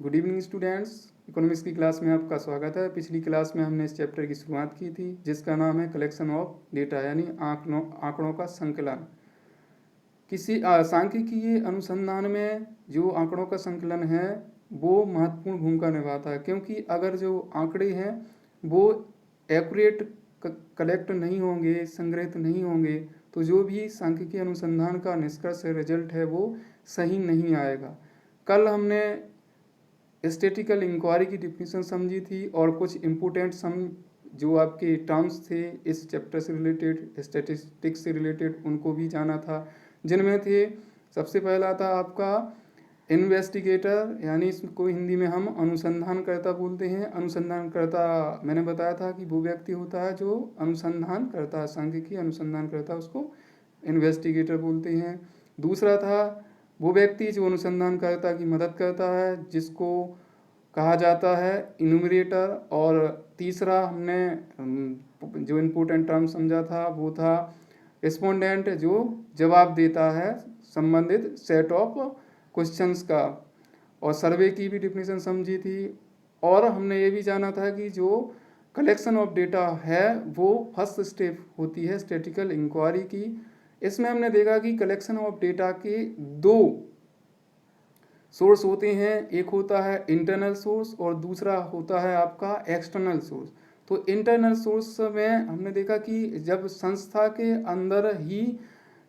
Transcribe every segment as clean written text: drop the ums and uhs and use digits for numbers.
Good evening students. Economics की class में आपका स्वागत है। पिछली क्लास में हमने इस चैप्टर की शुरुआत की थी जिसका नाम है कलेक्शन ऑफ डेटा यानी आंकड़ों का संकलन। किसी सांख्यिकीय अनुसंधान में जो आंकड़ों का संकलन है वो महत्वपूर्ण भूमिका निभाता है, क्योंकि अगर जो आंकड़े हैं वो एक्यूरेट कलेक्ट नहीं होंगे, संग्रहित नहीं होंगे, तो जो भी सांख्यिकीय अनुसंधान का निष्कर्ष है, रिजल्ट है, वो सही नहीं आएगा। कल हमने स्टैटिस्टिकल इंक्वायरी की डिफिनीशन समझी थी और कुछ इम्पोर्टेंट जो आपके टर्म्स थे इस चैप्टर से रिलेटेड, स्टैटिस्टिक्स से रिलेटेड, उनको भी जाना था, जिनमें थे सबसे पहला था आपका इन्वेस्टिगेटर, यानी इसको हिंदी में हम अनुसंधानकर्ता बोलते हैं। अनुसंधानकर्ता मैंने बताया था कि वो व्यक्ति होता है जो अनुसंधान करता है, सांख्यिकीय अनुसंधान करता है, उसको इन्वेस्टिगेटर बोलते हैं। दूसरा था वो व्यक्ति जो अनुसंधानकर्ता की मदद करता है, जिसको कहा जाता है इन्यूमरेटर। और तीसरा हमने जो इम्पोर्टेंट टर्म समझा था वो था रिस्पोंडेंट, जो जवाब देता है संबंधित सेट ऑफ क्वेश्चंस का। और सर्वे की भी डिफिनीशन समझी थी। और हमने ये भी जाना था कि जो कलेक्शन ऑफ डेटा है वो फर्स्ट स्टेप होती है स्टैटिस्टिकल इंक्वायरी की। इसमें हमने देखा कि कलेक्शन ऑफ डेटा के दो सोर्स होते हैं, एक होता है इंटरनल सोर्स और दूसरा होता है आपका एक्सटर्नल सोर्स। तो इंटरनल सोर्स में हमने देखा कि जब संस्था के अंदर ही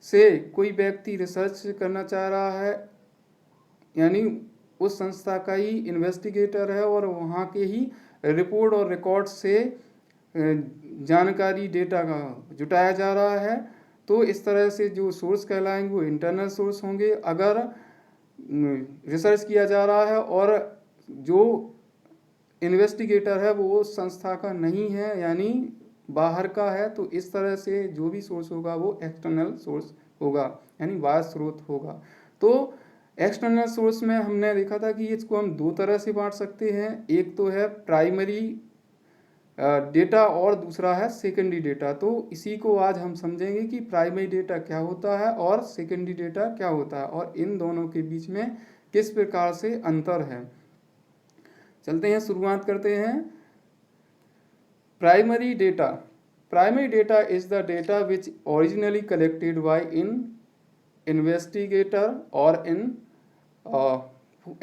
से कोई व्यक्ति रिसर्च करना चाह रहा है, यानी उस संस्था का ही इन्वेस्टिगेटर है और वहाँ के ही रिपोर्ट और रिकॉर्ड से जानकारी डेटा का जुटाया जा रहा है, तो इस तरह से जो सोर्स कहलाएंगे वो इंटरनल सोर्स होंगे। अगर रिसर्च किया जा रहा है और जो इन्वेस्टिगेटर है वो संस्था का नहीं है, यानी बाहर का है, तो इस तरह से जो भी सोर्स होगा वो एक्सटर्नल सोर्स होगा, यानी बाह्य स्रोत होगा। तो एक्सटर्नल सोर्स में हमने देखा था कि इसको हम दो तरह से बांट सकते हैं, एक तो है प्राइमरी डेटा और दूसरा है सेकेंडरी डेटा। तो इसी को आज हम समझेंगे कि प्राइमरी डेटा क्या होता है और सेकेंडरी डेटा क्या होता है और इन दोनों के बीच में किस प्रकार से अंतर है। चलते हैं, शुरुआत करते हैं। Primary data. Primary data is the data which originally collected by in investigator और in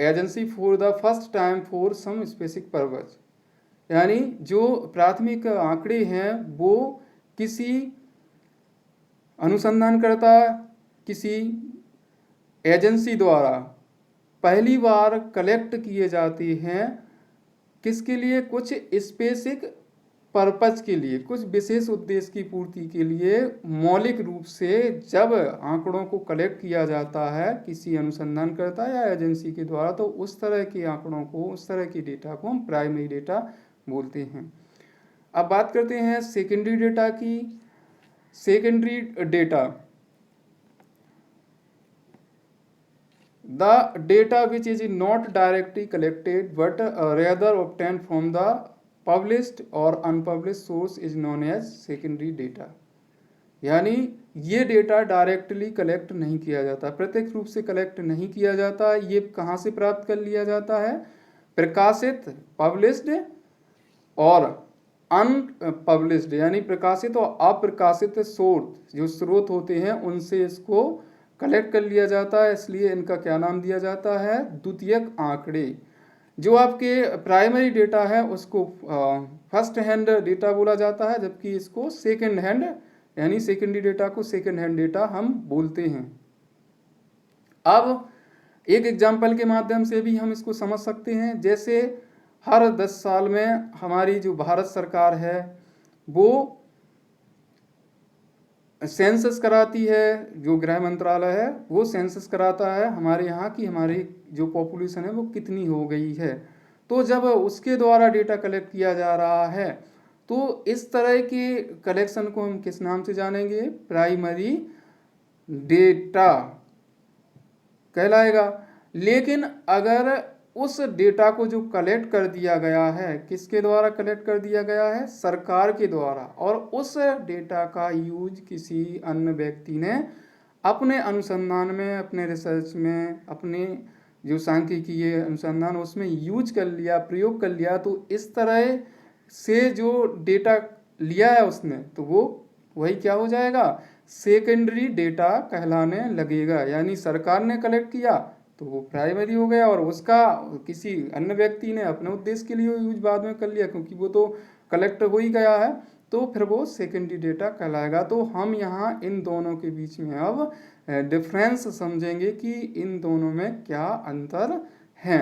agency for the first time for some specific purpose. यानी जो प्राथमिक आंकड़े हैं वो किसी अनुसंधानकर्ता, किसी एजेंसी द्वारा पहली बार कलेक्ट किए जाते हैं, किसके लिए? कुछ स्पेसिफिक पर्पज के लिए, कुछ विशेष उद्देश्य की पूर्ति के लिए। मौलिक रूप से जब आंकड़ों को कलेक्ट किया जाता है किसी अनुसंधानकर्ता या एजेंसी के द्वारा, तो उस तरह के आंकड़ों को, उस तरह की डेटा को हम प्राइमरी डेटा बोलते हैं। अब बात करते हैं सेकेंडरी डेटा की। Secondary data, the data which is not directly collected but rather obtain from the published और unpublished source is known as secondary data. यानी ये डेटा डायरेक्टली कलेक्ट नहीं किया जाता, प्रत्यक्ष रूप से कलेक्ट नहीं किया जाता। ये कहाँ से प्राप्त कर लिया जाता है? प्रकाशित, पब्लिश्ड और अनपब्लिश्ड, यानी प्रकाशित और अप्रकाशित सोर्स, जो स्रोत होते हैं, उनसे इसको कलेक्ट कर लिया जाता है। इसलिए इनका क्या नाम दिया जाता है? द्वितीयक आंकड़े। जो आपके प्राइमरी डेटा है उसको फर्स्ट हैंड डेटा बोला जाता है, जबकि इसको सेकंड हैंड, यानी सेकेंडरी डेटा को सेकंड हैंड डेटा हम बोलते हैं। अब एक एग्जाम्पल के माध्यम से भी हम इसको समझ सकते हैं। जैसे हर 10 साल में हमारी जो भारत सरकार है वो सेंसस कराती है, जो गृह मंत्रालय है वो सेंसस कराता है हमारे यहाँ की हमारी जो पॉपुलेशन है वो कितनी हो गई है। तो जब उसके द्वारा डेटा कलेक्ट किया जा रहा है तो इस तरह के कलेक्शन को हम किस नाम से जानेंगे? प्राइमरी डेटा कहलाएगा। लेकिन अगर उस डेटा को जो कलेक्ट कर दिया गया है, किसके द्वारा कलेक्ट कर दिया गया है? सरकार के द्वारा, और उस डेटा का यूज किसी अन्य व्यक्ति ने अपने अनुसंधान में, अपने रिसर्च में, अपने जो सांख्यिकीय अनुसंधान उसमें यूज कर लिया, प्रयोग कर लिया, तो इस तरह से जो डेटा लिया है उसने, तो वो वही क्या हो जाएगा, सेकेंडरी डेटा कहलाने लगेगा। यानी सरकार ने कलेक्ट किया तो वो प्राइमरी हो गया, और उसका किसी अन्य व्यक्ति ने अपने उद्देश्य के लिए यूज बाद में कर लिया, क्योंकि वो तो कलेक्ट हो ही गया है, तो फिर वो सेकेंडरी डेटा कहलाएगा। तो हम यहाँ इन दोनों के बीच में अब डिफरेंस समझेंगे कि इन दोनों में क्या अंतर है।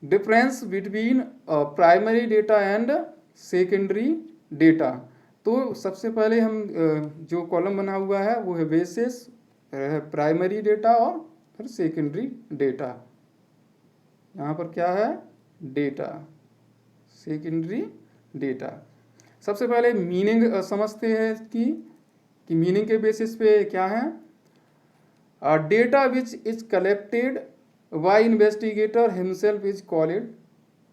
Difference between primary data and secondary data. तो सबसे पहले हम जो कॉलम बना हुआ है वो है बेसिस, प्राइमरी डेटा और फिर सेकेंडरी डेटा। यहाँ पर क्या है, डेटा, सेकेंडरी डेटा। सबसे पहले मीनिंग समझते हैं इसकी, कि मीनिंग के बेसिस पे क्या है। Data which is collected by investigator himself is called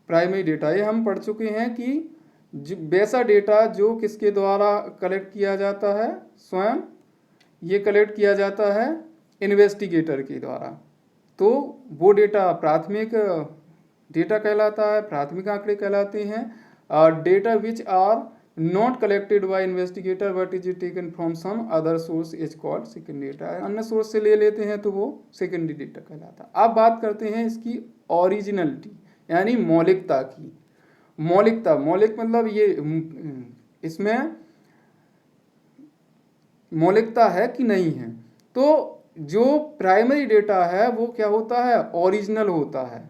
primary data. ये हम पढ़ चुके हैं कि वैसा डेटा जो किसके द्वारा कलेक्ट किया जाता है, स्वयं ये कलेक्ट किया जाता है इन्वेस्टिगेटर के द्वारा, तो वो डेटा प्राथमिक डेटा कहलाता है, प्राथमिक आंकड़े कहलाते हैं। Data which are not collected by investigator but is taken from some other source is called secondary data. अन्य सोर्स से ले लेते हैं तो वो सेकेंडरी डेटा कहलाता है। अब बात करते हैं इसकी ओरिजिनलिटी, यानी मौलिकता की। मौलिकता, मौलिक मतलब ये इसमें मौलिकता है कि नहीं है। तो जो प्राइमरी डेटा है वो क्या होता है, ओरिजिनल होता है,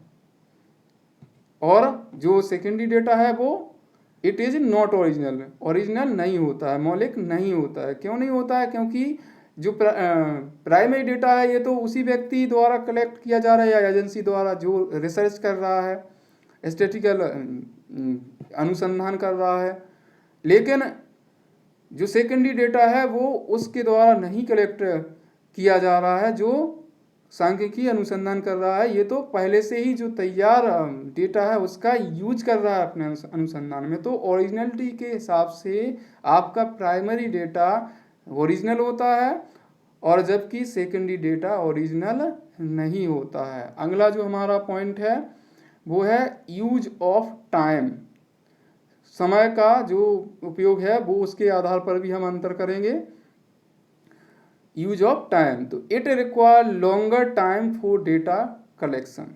और जो सेकेंडरी डेटा है वो it is not original, original नहीं होता है, मौलिक नहीं होता है। क्यों नहीं होता है, क्योंकि जो प्राइमरी डेटा है ये तो उसी व्यक्ति द्वारा कलेक्ट किया जा रहा है या एजेंसी द्वारा जो रिसर्च कर रहा है, स्टैटिस्टिकल अनुसंधान कर रहा है। लेकिन जो सेकेंडरी डेटा है वो उसके द्वारा नहीं कलेक्ट किया जा रहा है, जो सांख्यिकीय अनुसंधान कर रहा है, ये तो पहले से ही जो तैयार डेटा है उसका यूज कर रहा है अपने अनुसंधान में। तो ओरिजिनलिटी के हिसाब से आपका प्राइमरी डेटा ओरिजिनल होता है, और जबकि सेकेंडरी डेटा ओरिजिनल नहीं होता है। अगला जो हमारा पॉइंट है वो है यूज ऑफ टाइम। समय का जो उपयोग है वो उसके आधार पर भी हम अंतर करेंगे। यूज ऑफ टाइम, तो it require longer time for data collection.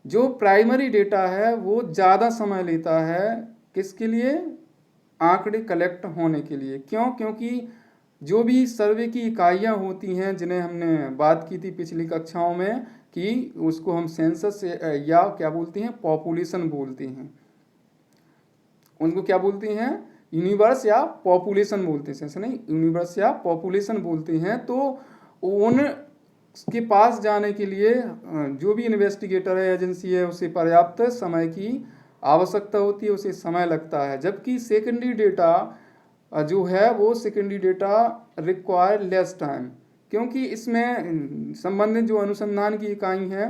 जो प्राइमरी डेटा है वो ज़्यादा समय लेता है, किसके लिए, आंकड़े कलेक्ट होने के लिए। क्यों, क्योंकि जो भी सर्वे की इकाइयाँ होती हैं जिन्हें हमने बात की थी पिछली कक्षाओं में, कि उसको हम सेंसस या क्या बोलते हैं, पॉपुलेशन बोलते हैं, उनको क्या बोलते हैं, यूनिवर्स या पॉपुलेशन बोलते हैं, नहीं, यूनिवर्स या पॉपुलेशन बोलते हैं। तो उन के पास जाने के लिए जो भी इन्वेस्टिगेटर है, एजेंसी है, उसे पर्याप्त समय की आवश्यकता होती है, उसे समय लगता है। जबकि सेकेंडरी डेटा जो है वो secondary data require less time, क्योंकि इसमें संबंधित जो अनुसंधान की इकाई हैं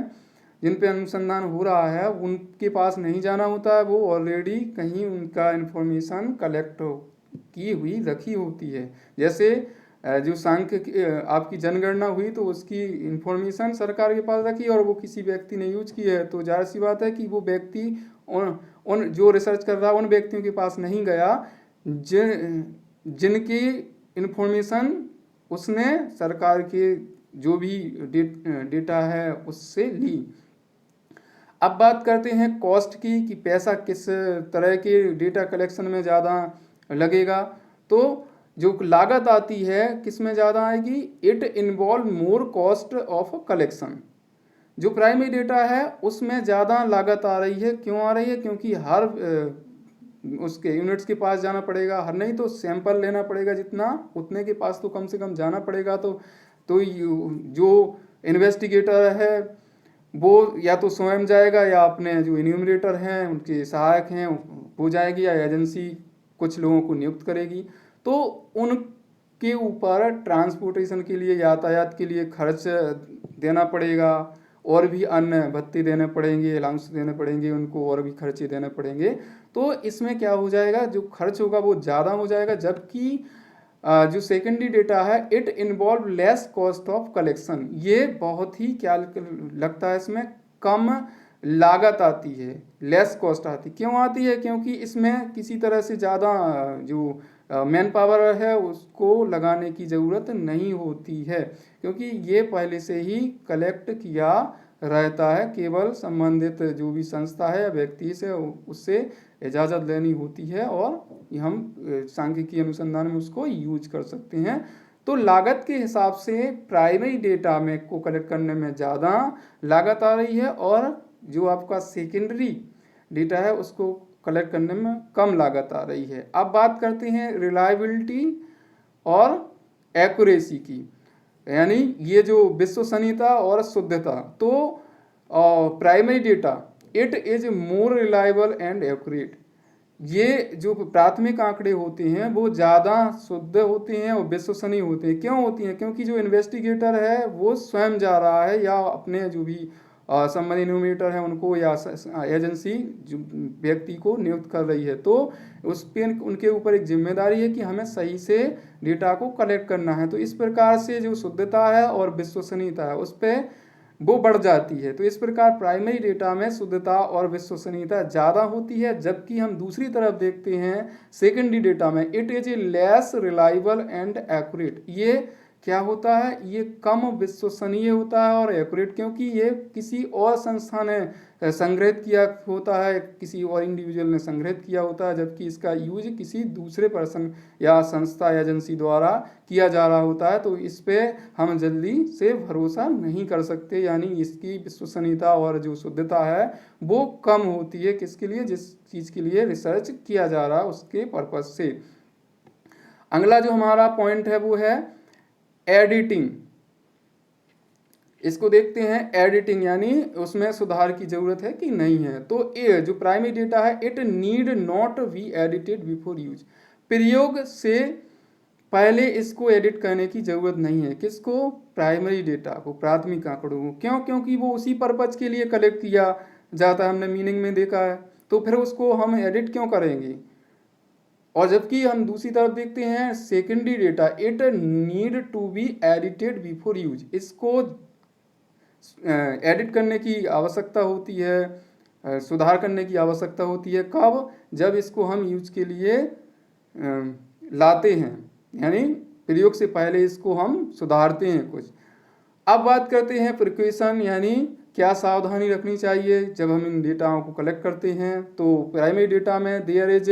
जिन पे अनुसंधान हो रहा है उनके पास नहीं जाना होता है, वो ऑलरेडी कहीं उनका इन्फॉर्मेशन कलेक्ट की हुई रखी होती है। जैसे जो सांख्य आपकी जनगणना हुई तो उसकी इन्फॉर्मेशन सरकार के पास रखी और वो किसी व्यक्ति ने यूज की है, तो जाहिर सी बात है कि वो व्यक्ति उन जो रिसर्च कर रहा है उन व्यक्तियों के पास नहीं गया जिनकी इन्फॉर्मेशन उसने सरकार के जो भी डेटा है उससे ली। अब बात करते हैं कॉस्ट की, कि पैसा किस तरह के डेटा कलेक्शन में ज़्यादा लगेगा। तो जो लागत आती है किस में ज़्यादा आएगी, it involve more cost of collection. जो प्राइमरी डेटा है उसमें ज़्यादा लागत आ रही है। क्यों आ रही है, क्योंकि हर उसके यूनिट्स के पास जाना पड़ेगा, हर नहीं तो सैंपल लेना पड़ेगा, जितना उतने के पास तो कम से कम जाना पड़ेगा। तो जो इन्वेस्टिगेटर है वो या तो स्वयं जाएगा या अपने जो इन्यूमरेटर हैं उनके सहायक हैं वो जाएगी, या एजेंसी कुछ लोगों को नियुक्त करेगी। तो उनके ऊपर ट्रांसपोर्टेशन के लिए, यातायात के लिए खर्च देना पड़ेगा, और भी अन्य भत्ते देने पड़ेंगे, अलाउंस देने पड़ेंगे उनको, और भी खर्चे देने पड़ेंगे। तो इसमें क्या हो जाएगा, जो खर्च होगा वो ज़्यादा हो जाएगा। जबकि जो सेकेंडरी डेटा है it involve less cost of collection, ये बहुत ही क्या लगता है इसमें कम लागत आती है, लेस कॉस्ट आती, क्यों आती है? क्योंकि इसमें किसी तरह से ज़्यादा जो मैन पावर है उसको लगाने की ज़रूरत नहीं होती है, क्योंकि ये पहले से ही कलेक्ट किया रहता है, केवल संबंधित जो भी संस्था है या व्यक्ति से उससे इजाज़त लेनी होती है और हम सांख्यिकी अनुसंधान में उसको यूज कर सकते हैं। तो लागत के हिसाब से प्राइमरी डेटा में को कलेक्ट करने में ज़्यादा लागत आ रही है और जो आपका सेकेंडरी डेटा है उसको कलेक्ट करने में कम लागत आ रही है। अब बात करते हैं रिलायबिलिटी और एक्यूरेसी की, यानी ये जो विश्वसनीयता और शुद्धता। तो primary data it is more reliable and accurate, ये जो प्राथमिक आंकड़े होते हैं वो ज़्यादा शुद्ध होते हैं और विश्वसनीय होते हैं। क्यों होती हैं? क्योंकि जो इन्वेस्टिगेटर है वो स्वयं जा रहा है या अपने जो भी संबंधित इन्यूमरेटर है उनको या एजेंसी जो व्यक्ति को नियुक्त कर रही है, तो उस पर उनके ऊपर एक जिम्मेदारी है कि हमें सही से डेटा को कलेक्ट करना है। तो इस प्रकार से जो शुद्धता है और विश्वसनीयता है उस पर वो बढ़ जाती है। तो इस प्रकार प्राइमरी डेटा में शुद्धता और विश्वसनीयता ज़्यादा होती है, जबकि हम दूसरी तरफ देखते हैं सेकेंडरी डेटा में it is a less reliable and accurate, ये क्या होता है? ये कम विश्वसनीय होता है और एक्यूरेट, क्योंकि ये किसी और संस्था ने संग्रहित किया होता है, किसी और इंडिविजुअल ने संग्रहित किया होता है, जबकि इसका यूज किसी दूसरे पर्सन या संस्था एजेंसी द्वारा किया जा रहा होता है। तो इस पे हम जल्दी से भरोसा नहीं कर सकते, यानी इसकी विश्वसनीयता और जो शुद्धता है वो कम होती है। किसके लिए? जिस चीज़ के लिए रिसर्च किया जा रहा है उसके पर्पज से। अगला जो हमारा पॉइंट है वो है एडिटिंग। इसको देखते हैं, एडिटिंग यानी उसमें सुधार की जरूरत है कि नहीं है। तो ये जो प्राइमरी डेटा है it need not be edited before use, प्रयोग से पहले इसको एडिट करने की जरूरत नहीं है। किसको? प्राइमरी डेटा को, प्राथमिक आंकड़ों को। क्यों? क्योंकि वो उसी पर्पज के लिए कलेक्ट किया जाता है, हमने मीनिंग में देखा है, तो फिर उसको हम एडिट क्यों करेंगे? और जबकि हम दूसरी तरफ देखते हैं secondary data it need to be edited before use, इसको एडिट करने की आवश्यकता होती है, सुधार करने की आवश्यकता होती है। कब? जब इसको हम यूज के लिए लाते हैं, यानी प्रयोग से पहले इसको हम सुधारते हैं कुछ। अब बात करते हैं प्रिकॉशन, यानी क्या सावधानी रखनी चाहिए जब हम इन डेटाओं को कलेक्ट करते हैं। तो प्राइमरी डेटा में there is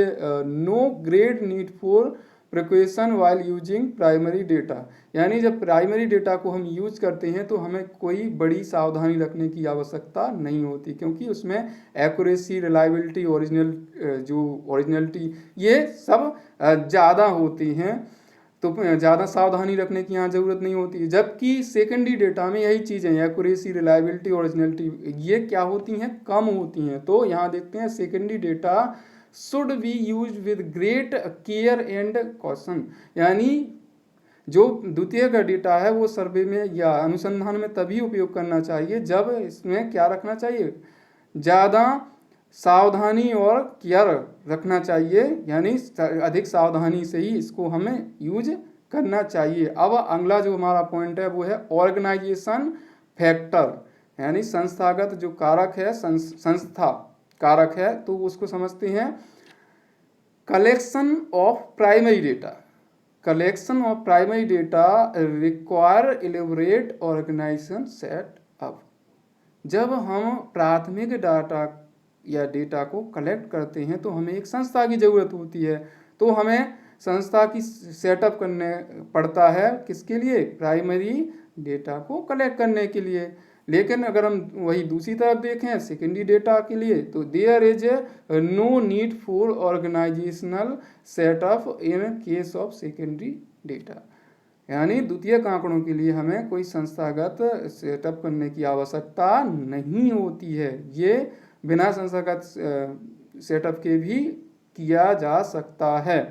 no great need for precaution while using primary data, यानी जब प्राइमरी डेटा को हम यूज करते हैं तो हमें कोई बड़ी सावधानी रखने की आवश्यकता नहीं होती, क्योंकि उसमें एक्यूरेसी, रिलायबिलिटी, ओरिजिनलिटी ये सब ज़्यादा होती हैं, तो ज़्यादा सावधानी रखने की यहाँ ज़रूरत नहीं होती। जबकि सेकेंडरी डेटा में यही चीज़ें एक्यूरेसी, रिलायबिलिटी, ओरिजिनलिटी ये क्या होती हैं? कम होती हैं। तो यहाँ देखते हैं secondary data should be use with great care and caution, यानी जो द्वितीय का डेटा है वो सर्वे में या अनुसंधान में तभी उपयोग करना चाहिए जब इसमें क्या रखना चाहिए? ज़्यादा सावधानी और केयर रखना चाहिए, यानी अधिक सावधानी से ही इसको हमें यूज करना चाहिए। अब अगला जो हमारा पॉइंट है वो है ऑर्गेनाइजेशन फैक्टर, यानी संस्थागत जो कारक है, संस्था कारक है, तो उसको समझते हैं। Collection of primary data, collection of primary data require elaborate organisation set up. जब हम प्राथमिक डाटा या डेटा को कलेक्ट करते हैं तो हमें एक संस्था की ज़रूरत होती है, तो हमें संस्था की सेटअप करने पड़ता है। किसके लिए? प्राइमरी डेटा को कलेक्ट करने के लिए। लेकिन अगर हम वही दूसरी तरफ देखें सेकेंडरी डेटा के लिए, तो there is no need for organisational setup in case of secondary data, यानी द्वितीयक आंकड़ों के लिए हमें कोई संस्थागत सेटअप करने की आवश्यकता नहीं होती है। ये बिना संस्थागत सेटअप के भी किया जा सकता है।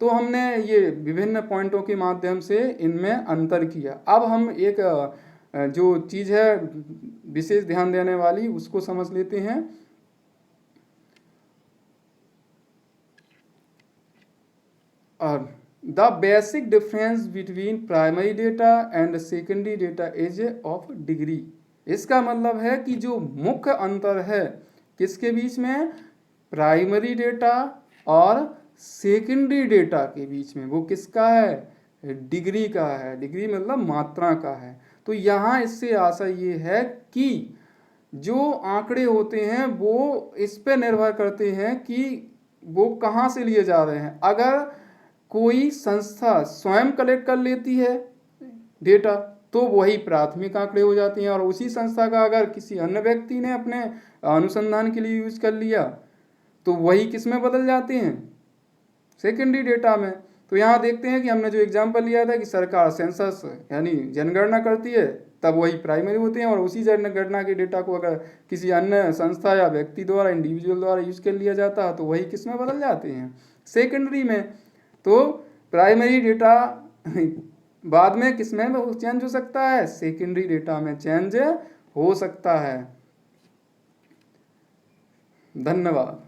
तो हमने ये विभिन्न पॉइंटों के माध्यम से इनमें अंतर किया। अब हम एक जो चीज़ है विशेष ध्यान देने वाली उसको समझ लेते हैं। और the basic difference between primary data and secondary data is of degree. इसका मतलब है कि जो मुख्य अंतर है किसके बीच में, प्राइमरी डेटा और सेकेंडरी डेटा के बीच में, वो किसका है, डिग्री का है। डिग्री मतलब मात्रा का है। तो यहाँ इससे आशा ये है कि जो आंकड़े होते हैं वो इस पे निर्भर करते हैं कि वो कहाँ से लिए जा रहे हैं। अगर कोई संस्था स्वयं कलेक्ट कर लेती है डेटा तो वही प्राथमिक आंकड़े हो जाते हैं, और उसी संस्था का अगर किसी अन्य व्यक्ति ने अपने अनुसंधान के लिए यूज कर लिया तो वही किस में बदल जाते हैं, सेकेंडरी डेटा में। तो यहाँ देखते हैं कि हमने जो एग्जाम्पल लिया था कि सरकार सेंसस यानी जनगणना करती है, तब वही प्राइमरी होते हैं, और उसी जनगणना के डेटा को अगर किसी अन्य संस्था या व्यक्ति द्वारा, इंडिविजुअल द्वारा यूज कर लिया जाता है तो वही किस में बदल जाते हैं, सेकेंडरी में। तो प्राइमरी डेटा बाद में किस में चेंज हो सकता है, सेकेंडरी डेटा में चेंज हो सकता है। धन्यवाद।